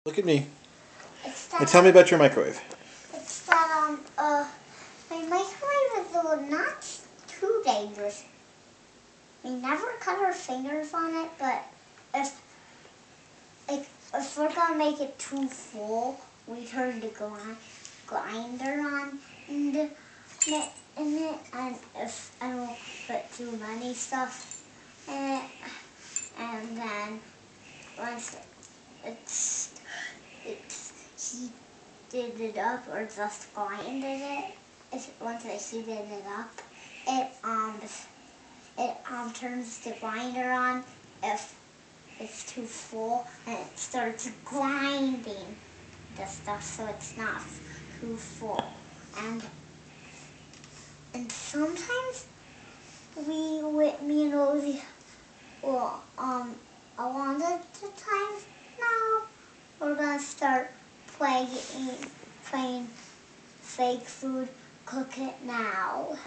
Look at me. It's that, And tell me about your microwave. It's that, my microwave is not too dangerous. We never cut our fingers on it, but if we're gonna make it too full, we turn the grinder on in it, and we'll put too many stuff in it, and then once it's heated it up or just grinded it, once I heated it up, it turns the grinder on if it's too full, and it starts grinding the stuff so it's not too full. And sometimes me and Rosie, well, a lot of the times now, we're gonna start playing fake food, cook it now.